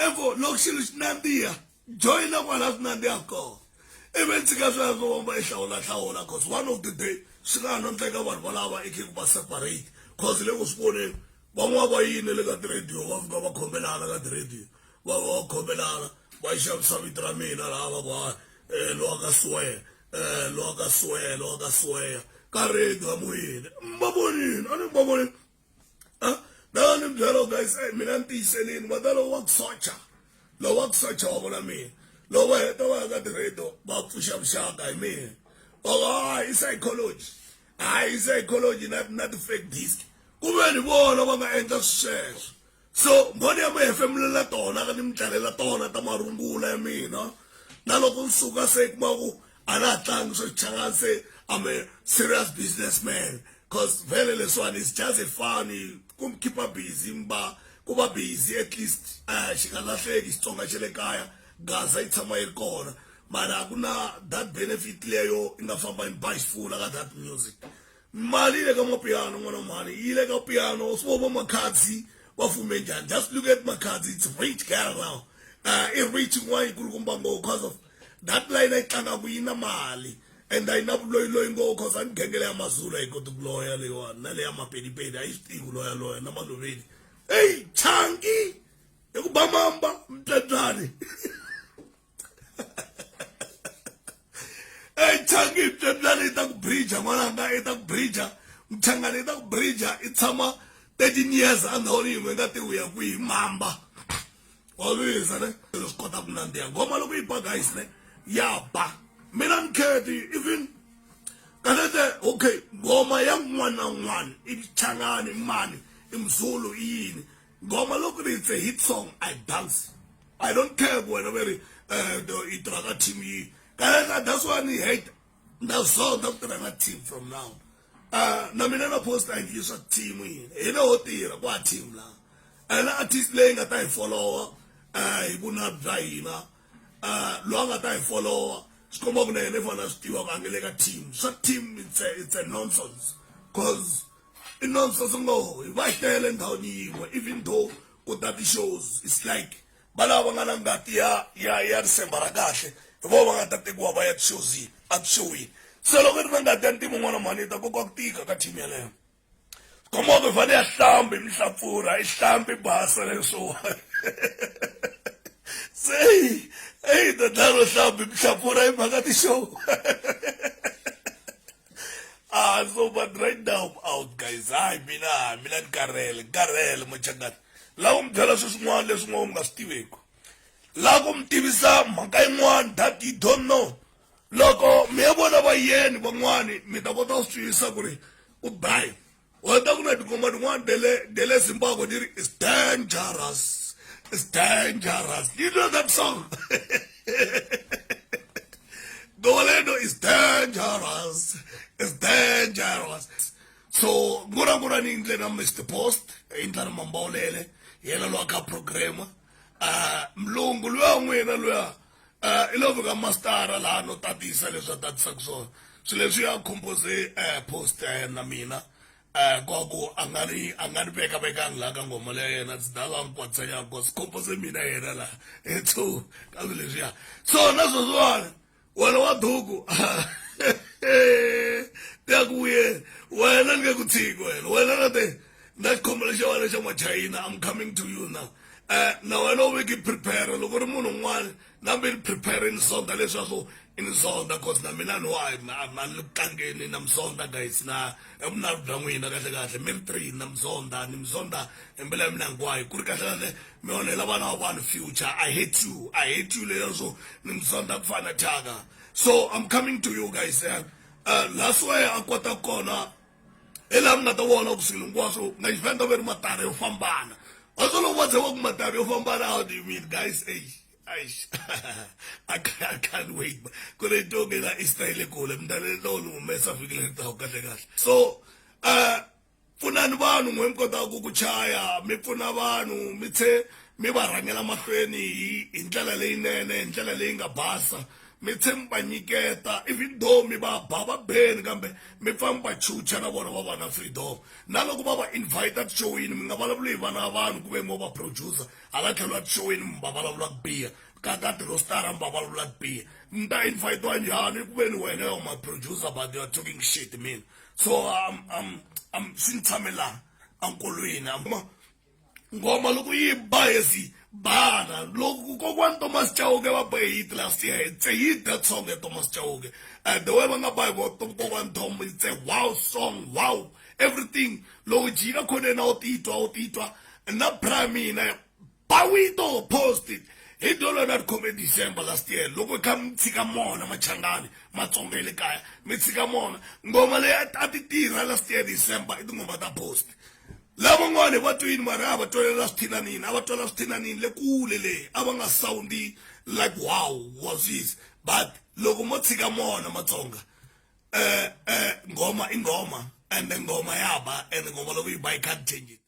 evo lokshilo Nandia, join up while Nandia go. Even Tigasa over Shaula, because one of the day, Sina don't take about Valava, it was separate, because it was warning. Bangwa in the lega radio, one go Combelana at the radio. Wawa Combelana, why shall Savitra mean Alava, Loga swear, Carre Gamuin, Babonin, and Babonin. Now, them fellow guys, Minanti selling, Madalo work such a low work such a what I mean. Lower, I got the radio, but push up shark, I mean. Oh, it's psychology. It's psychology, not fake disc. Come on, one of my end of shares. So, money of my family laton, I got him tell laton at the Marungula, I mean, no? Nalokun Suga sake Magu, and I thank so chance I'm a serious businessman. Cause very less one is just a funny, come keep her busy, kuba busy at least, she can not say it's strong as Kaya, Gaza, it's a mile corner. Managuna, that benefit Leo in the farm and buys food, I got that music. Mali lega piano, one money, illegal piano, small Makazi, Wafumejan. Just look at Makazi, it's rich Carol. A rich one Gurumbango because of that line I can't win a Mali. And I know loyal go because I'm Gangala Mazula, I go to Gloria Leon, Naleama Pedi, I still lawyer, Namadu ready. Hey, Changi, Bamamba, Daddy. Hey, Changi, Daddy, that bridge, Mananga, that bridge, Changani, that bridge, it's summer 13 years and only when that we Mamba. Always, let's cut up Nandia. Gomalobi guys, Yapa. Milan Kerti, even okay, Goma young one, it's Changani money, Zulu in. Goma look at it's a hit song, I dance. I don't care whenever the Itraga team. That's why he hate the song Dr. team from now. Namina post I use a team in. You know what team now? An artist laying a time follower, he would not die, long a time follower. Skomogna never knows a team. So team it's a nonsense. Cause in nonsense no, if I tell and how even though what that shows it's like Balawangangatia ya Sembaragate, Vovangata Guava shows at showy. So long as that then Timon money the Gogtika Catimele. Come over for their stamp in Sapura, stamp in Bassa and so say, hey, the Daro stamp in Sapura, Magati show. So but right now, out guys, Milan Garel, Machagat. Lagum tell us one less mom Gastiveco. Lagum Tivisa, Makaimwan, that you don't know. Loco, Mebona by Yen, Bamwani, Metabotos to Saburi, goodbye. What I'm going to come at one Dele Zimbabwe is dangerous. It's dangerous. You know that song? Golendo is dangerous. It's dangerous. So, Gura in England, Mr. Post, England Mambolele, Yellow Loka Programma, Mlungu, Luang, Iloviga Mastara, La Notati, Salisa, that saxon. So let's see how compose post Namina. Gogo angari beka lagango malaya na dalam kwatsanya gos compose mina era eto kabilezia so nazo zwana wala wadugu yakuye wena ngekuthiko wena nate ndakhomela wala xa China. I'm coming to you now. Now I know we can prepare loko ri munhu un'wana na mi prepare in sonda leswaku in sonda cause na mina no I'm lukangeni na msonda guys na mna bangwina kahle mi 3 na msonda ni msonda embela mina ngwayi kuri kahle mi onela vana va future. I hate you leswo ni msonda kufana thaga. So I'm coming to you guys. Last way akota kona ela mna ta vona kusilo ngwaso na xivenda veri matare yo fambana. Also, what's a material from how do you mean, guys? I can't wait. Could I talk in Israeli column that I don't mess up with so, Funanvanu, Wemkota Gukuchaya, Mipunavanu, Mite, Mibarangela Matreni, in Jalalina and Jalalinga Basa, mi tshemba nyiketa even though mi va ba va beni kambe mi famba chucha na vona va va na freedom na loko va va invite tixowini mi nga vulavuli hi vana va vanhu ku ve mo va producer hala tlhelo tixowini mi va vulavula ku biha ka tirostara mi va vulavula ku biha mi ta invite-wa njhani ku ve ni wena yo my producer but you are talking shit man so swi ni tshamelanga ankolweni ngoma loko yi bayezi bana loko kokwana Thomas Chauke va bohe hit last year it's a hit that song ya Thomas Chauke and the way va nga bayi kokwana Tom it's a wow song wow everything loko jika khone na u titwa na Pramina bawito posted hi dollar that come December last year loko kha mi tshika mona machangani matsonga le kaya mi tshika mona ngoma leyi a ti tirha last year December i tingoma ta post lava n'wana va twini mara a va twalela swithinanini a va twela swithinanini le kule le a va nga soundi like wow was this but loko mo tshika mona matsonga ngoma i ngoma and ngoma ya ba and ngoma loko yi ba yi can't change it.